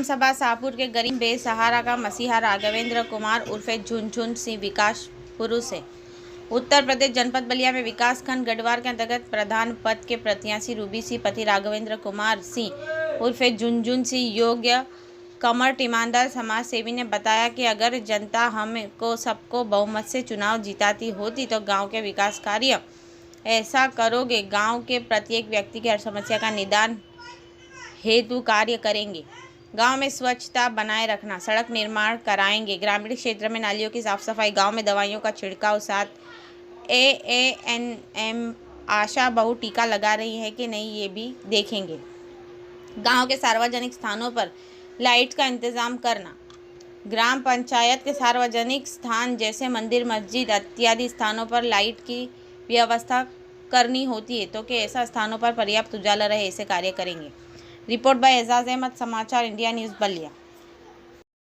सभा शाहपुर के गरीब बेसहारा का मसीहा राघवेंद्र कुमार उर्फे झुनझुन सिंह विकास पुरुष है। उत्तर प्रदेश जनपद बलिया में विकास खंड गढ़वार के अंतर्गत प्रधान पद के प्रत्याशी रूबी सिंह पति राघवेंद्र कुमार सिंह उर्फे झुनझुन सिंह योग्य कमर ईमानदार समाज सेवी ने बताया कि अगर जनता हमको सबको बहुमत से चुनाव जिताती होती तो गांव के विकास कार्य ऐसा करोगे, गांव के प्रत्येक व्यक्ति की हर समस्या का निदान हेतु कार्य करेंगे। गांव में स्वच्छता बनाए रखना, सड़क निर्माण कराएंगे, ग्रामीण क्षेत्र में नालियों की साफ सफाई, गांव में दवाइयों का छिड़काव, साथ AANM आशा बहु टीका लगा रही है कि नहीं ये भी देखेंगे। गांव के सार्वजनिक स्थानों पर लाइट का इंतजाम करना, ग्राम पंचायत के सार्वजनिक स्थान जैसे मंदिर मस्जिद इत्यादि स्थानों पर लाइट की व्यवस्था करनी होती है तो कि ऐसा स्थानों पर पर्याप्त उजाला रहे, ऐसे कार्य करेंगे। रिपोर्ट बाय एजाज अहमद, समाचार इंडिया न्यूज़ बलिया।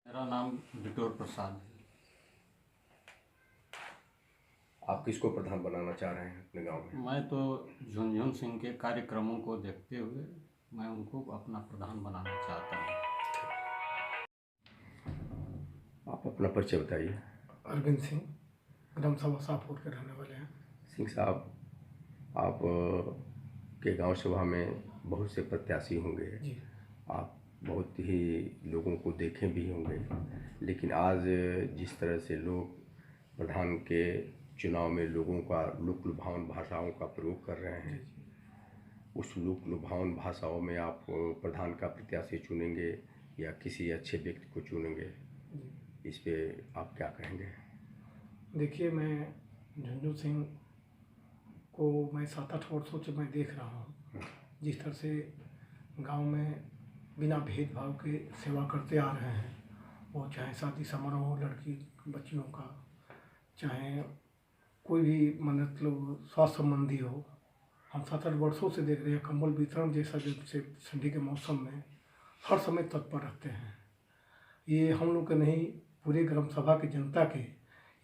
मेरा नाम बिटोर प्रसाद है। आप किसको प्रधान बनाना चाह रहे हैं अपने गांव में? मैं तो झुनझुन सिंह के कार्यक्रमों को देखते हुए मैं उनको अपना प्रधान बनाना चाहता हूँ। आप अपना परिचय बताइए। अरविंद सिंह, ग्राम सभा शाहपुर के रहने वाले हैं। सिंह साहब, आप के गांव सभा में बहुत से प्रत्याशी होंगे जी। आप बहुत ही लोगों को देखे भी होंगे, लेकिन आज जिस तरह से लोग प्रधान के चुनाव में लोगों का लोक लुभावन भाषाओं का प्रयोग कर रहे हैं, उस लोक लुभावन भाषाओं में आप प्रधान का प्रत्याशी चुनेंगे या किसी अच्छे व्यक्ति को चुनेंगे, इस पे आप क्या कहेंगे? देखिए, मैं झुनझुन सिंह को मैं 7-8 वर्षों से मैं देख रहा हूँ। जिस तरह से गांव में बिना भेदभाव के सेवा करते आ रहे हैं, वो चाहे शादी समारोह हो लड़की बच्चियों का, चाहे कोई भी मतलब स्वास्थ्य संबंधी हो, हम 7-8 वर्षों से देख रहे हैं। कंबल वितरण जैसा जैसे ठंडी के मौसम में हर समय तत्पर रहते हैं। ये हम लोग के नहीं, पूरे ग्राम सभा की जनता के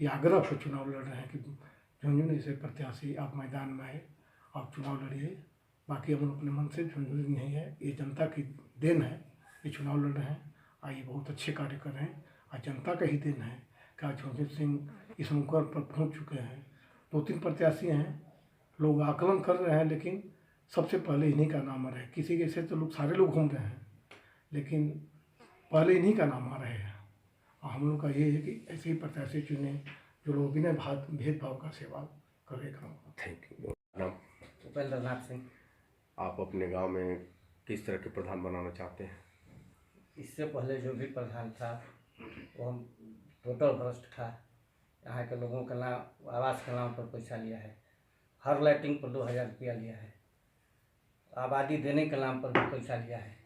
ये आग्रह से चुनाव लड़ रहे हैं कि झुनझुन जैसे प्रत्याशी आप मैदान में आए, आप चुनाव लड़िए। बाकी हम अपने मन से झुनझुन नहीं है, ये जनता की देन है, ये चुनाव लड़ रहे हैं और ये बहुत अच्छे कार्य कर रहे हैं और जनता का ही देन है कि आज झुनझुन सिंह इस मुकाम पर पहुँच चुके हैं। 2-3 प्रत्याशी हैं, लोग आकलन कर रहे हैं, लेकिन सबसे पहले इन्हीं का नाम आ रहा है। किसी के से तो लोग सारे लोग घूम रहे हैं, लेकिन पहले इन्हीं का नाम आ रहा है। और हम लोग का ये है कि ऐसे ही प्रत्याशी चुने जो लोग बिना भेदभाव का सेवा करेगा। Thank you. नाम? उपेंद्र नाथ सिंह। आप अपने गांव में किस तरह के प्रधान बनाना चाहते हैं? इससे पहले जो भी प्रधान था वो हम टोटल भ्रष्ट था। यहाँ के लोगों का नाम आवास के नाम पर पैसा लिया है, हर लाइटिंग पर 2000 रुपया लिया है, आबादी देने के नाम पर भी पैसा लिया है।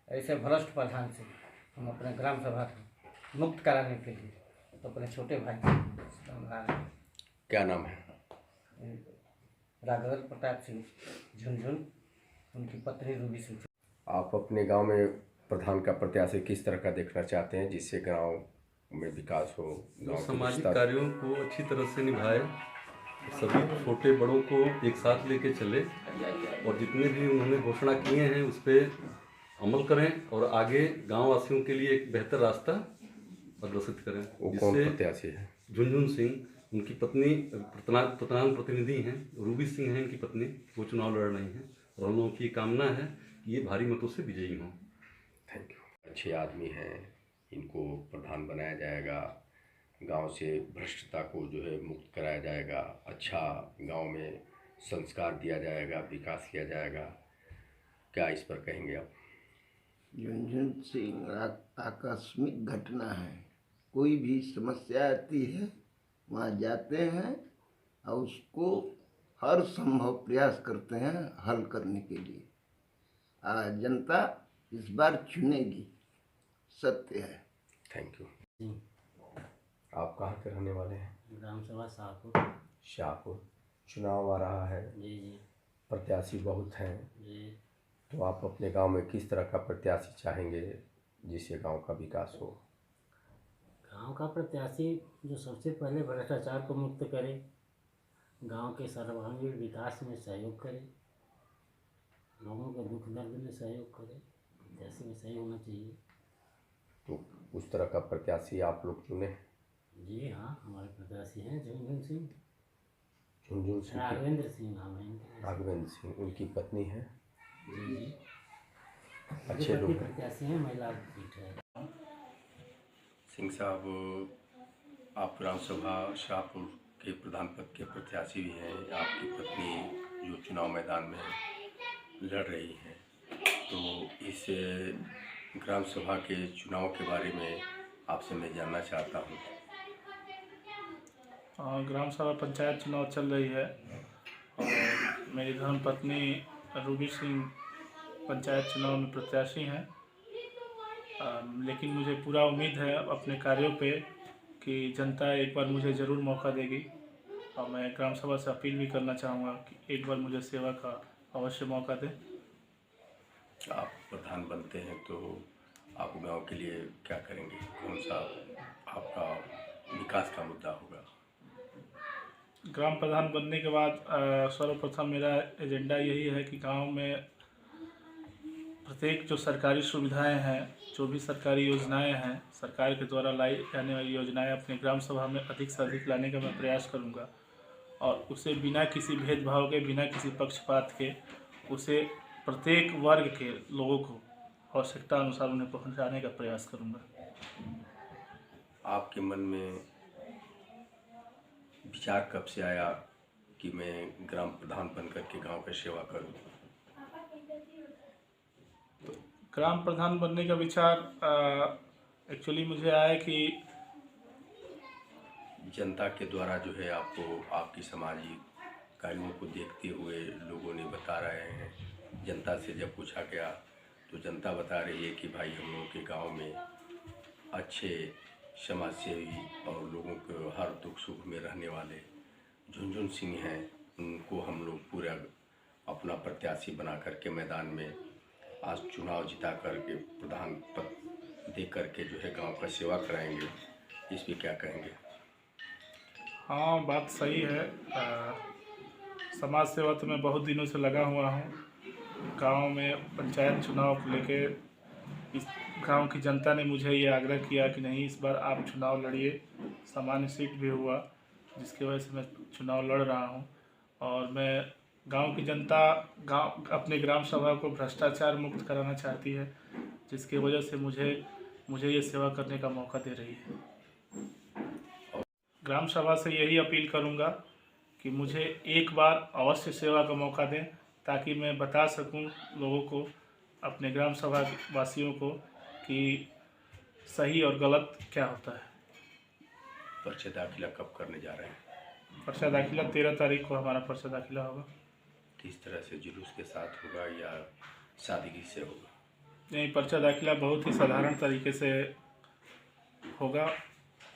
ऐसे भ्रष्ट प्रधान से हम अपने ग्राम सभा को मुक्त कराने के लिए तो अपने छोटे भाई समझा रहे हैं। क्या नाम है? राघवेंद्र प्रताप सिंह झुनझुन, उनकी पत्नी रूबी सिंह। आप अपने गांव में प्रधान का प्रत्याशी किस तरह का देखना चाहते हैं जिससे गांव में विकास हो? जो सामाजिक कार्यों को अच्छी तरह से निभाए, सभी छोटे बड़ों को एक साथ लेके चले और जितने भी उन्होंने घोषणा किए हैं उस पर अमल करें और आगे गांव वासियों के लिए एक बेहतर रास्ता अग्रसित करें। वो कौन प्रत्याशी है? झुनझुन सिंह, उनकी पत्नी प्रधान प्रतिनिधि हैं, रूबी सिंह हैं इनकी पत्नी, वो चुनाव लड़ रही हैं और हम लोगों की कामना है कि ये भारी मतों से विजयी हों। Thank you. अच्छे आदमी हैं, इनको प्रधान बनाया जाएगा, गांव से भ्रष्टता को जो है मुक्त कराया जाएगा, अच्छा गांव में संस्कार दिया जाएगा, विकास किया जाएगा। क्या इस पर कहेंगे आप? झुनझुन सिंह आकस्मिक घटना है, कोई भी समस्या आती है वहाँ जाते हैं और उसको हर संभव प्रयास करते हैं हल करने के लिए। जनता इस बार चुनेगी, सत्य है। Thank you. आप कहाँ के रहने वाले हैं? ग्राम सभा शाहपुर। शाहपुर। चुनाव आ रहा है, जी। प्रत्याशी बहुत हैं, जी। तो आप अपने गांव में किस तरह का प्रत्याशी चाहेंगे जिससे गांव का विकास हो? गांव का प्रत्याशी जो सबसे पहले भ्रष्टाचार को मुक्त करे, गांव के सर्वांगीण विकास में सहयोग करे, लोगों के दुख दर्द में सहयोग करे, प्रत्याशी में सही होना चाहिए। तो उस तरह का प्रत्याशी आप लोग चुने? जी हाँ, हमारे प्रत्याशी हैं झुनझुन सिंह, झुनझुन सिंह, राघवेंद्र सिंह नाम है इनका। राघवेंद्र सिंह, उनकी पत्नी है। जी जी, अच्छे लोग हैं। प्रत्याशी हैं, महिला सीट है। सिंह साहब, आप ग्राम सभा शाहपुर के प्रधान पद के प्रत्याशी भी हैं। आपकी पत्नी जो चुनाव मैदान में लड़ रही हैं, तो इस ग्राम सभा के चुनाव के बारे में आपसे मैं जानना चाहता हूँ। ग्राम सभा पंचायत चुनाव चल रही है और मेरी धर्मपत्नी रूबी सिंह पंचायत चुनाव में प्रत्याशी हैं। लेकिन मुझे पूरा उम्मीद है अपने कार्यों पे कि जनता एक बार मुझे ज़रूर मौका देगी और मैं ग्राम सभा से अपील भी करना चाहूँगा कि एक बार मुझे सेवा का अवश्य मौका दें। आप प्रधान बनते हैं तो आप गांव के लिए क्या करेंगे? कौन सा आपका विकास का मुद्दा होगा? ग्राम प्रधान बनने के बाद सर्वप्रथम मेरा एजेंडा यही है कि गांव में प्रत्येक जो सरकारी सुविधाएं हैं, जो भी सरकारी योजनाएं हैं, सरकार के द्वारा लाई जाने वाली योजनाएं अपने ग्राम सभा में अधिक से अधिक लाने का मैं प्रयास करूंगा और उसे बिना किसी भेदभाव के, बिना किसी पक्षपात के, उसे प्रत्येक वर्ग के लोगों को आवश्यकता अनुसार उन्हें पहुंचाने का प्रयास करूंगा। आपके मन में विचार कब से आया कि मैं ग्राम प्रधान बनकर के गांव की सेवा करूं? ग्राम प्रधान बनने का विचार एक्चुअली मुझे आया कि जनता के द्वारा जो है आपको आपकी सामाजिक कार्यों को देखते हुए लोगों ने बता रहे हैं। जनता से जब पूछा गया तो जनता बता रही है कि भाई हम लोगों के गांव में अच्छे समाजसेवी और लोगों को हर दुख सुख में रहने वाले झुनझुन सिंह हैं। उनको हम लोग पूरा अपना प्रत्याशी बना करके मैदान में आज चुनाव जिता करके प्रधान पद दे करके जो है गांव का सेवा कराएंगे। इस पर क्या कहेंगे? हाँ, बात सही है। समाज सेवा तो मैं बहुत दिनों से लगा हुआ हूँ। गांव में पंचायत चुनाव को लेके इस गांव की जनता ने मुझे ये आग्रह किया कि नहीं, इस बार आप चुनाव लड़िए। सामान्य सीट भी हुआ, जिसकी वजह से मैं चुनाव लड़ रहा हूँ और मैं गांव की जनता अपने ग्राम सभा को भ्रष्टाचार मुक्त कराना चाहती है, जिसकी वजह से मुझे ये सेवा करने का मौका दे रही है। ग्राम सभा से यही अपील करूंगा कि मुझे एक बार अवश्य सेवा का मौका दें ताकि मैं बता सकूं लोगों को, अपने ग्राम सभा वासियों को, कि सही और गलत क्या होता है। पर्चा दाखिला कब करने जा रहे हैं? पर्चा दाखिला 13 तारीख को हमारा पर्चा दाखिला होगा। किस तरह से, जुलूस के साथ होगा या सादगी से होगा? नहीं, पर्चा दाखिला बहुत ही साधारण तरीके से होगा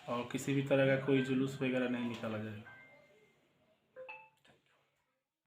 और किसी भी तरह का कोई जुलूस वगैरह नहीं निकाला जाएगा।